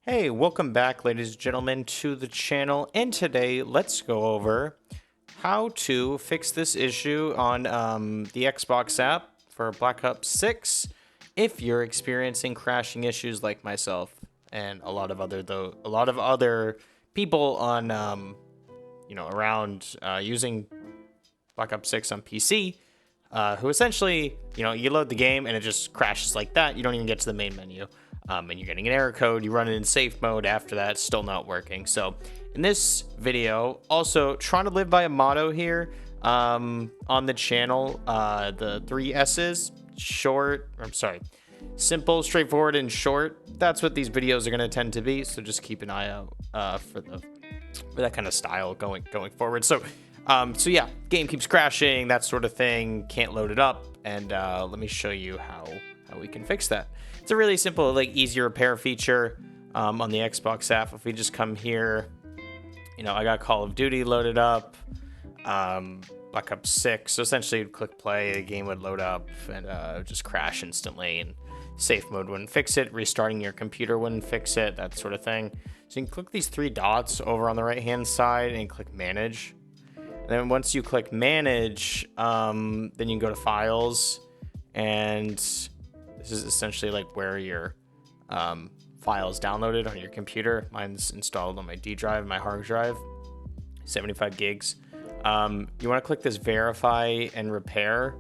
Hey, welcome back, ladies and gentlemen, to the channel. And today, let's go over how to fix this issue on the Xbox app for Black Ops 6 if you're experiencing crashing issues like myself and a lot of other people on around using Black Ops 6 on PC. Who essentially, you load the game and it just crashes like that. You don't even get to the main menu. And you're getting an error code. You run it in safe mode. After that, it's still not working. So in this video, also trying to live by a motto here on the channel. The 3 S's, simple, straightforward, and short. That's what these videos are going to tend to be. So just keep an eye out for that kind of style going forward. So yeah, game keeps crashing, that sort of thing, can't load it up, and let me show you how we can fix that. It's a really simple, easy repair feature on the Xbox app. If we just come here, I got Call of Duty loaded up, Black Ops 6, so essentially you'd click play, the game would load up, and it would just crash instantly, and safe mode wouldn't fix it, restarting your computer wouldn't fix it, that sort of thing. So you can click these 3 dots over on the right-hand side and click Manage. And then once you click Manage, then you can go to Files, and this is essentially where your files downloaded on your computer. Mine's installed on my D drive, my hard drive, 75 gigs. You want to click this Verify and Repair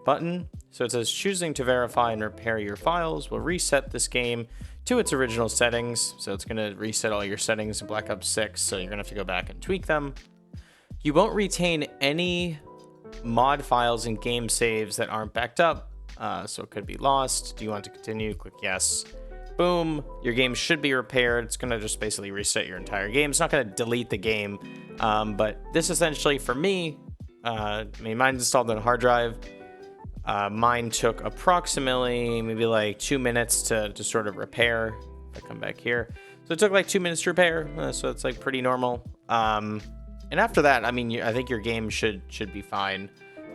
button. So it says choosing to verify and repair your files will reset this game to its original settings. So it's going to reset all your settings in Black Ops 6. So you're going to have to go back and tweak them. You won't retain any mod files and game saves that aren't backed up, so it could be lost. Do you want to continue? Click yes. Boom. Your game should be repaired. It's going to just basically reset your entire game. It's not going to delete the game, but this essentially, for me, mine's installed on a hard drive. Mine took approximately maybe 2 minutes to sort of repair. If I come back here. So it took 2 minutes to repair, so it's pretty normal. And after that, I think your game should be fine.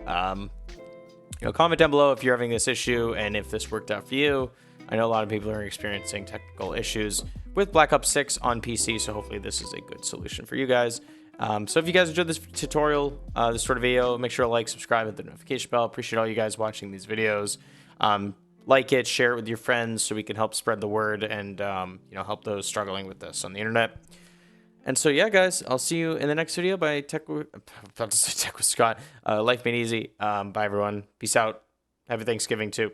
Comment down below if you're having this issue and if this worked out for you. I know a lot of people are experiencing technical issues with Black Ops 6 on PC, so hopefully this is a good solution for you guys. So if you guys enjoyed this tutorial, this sort of video, make sure to like, subscribe, hit the notification bell. Appreciate all you guys watching these videos. Like it, share it with your friends so we can help spread the word and help those struggling with this on the internet. And so, yeah, guys, I'll see you in the next video by Tech with Scott. Life Made Easy. Bye, everyone. Peace out. Happy Thanksgiving, too.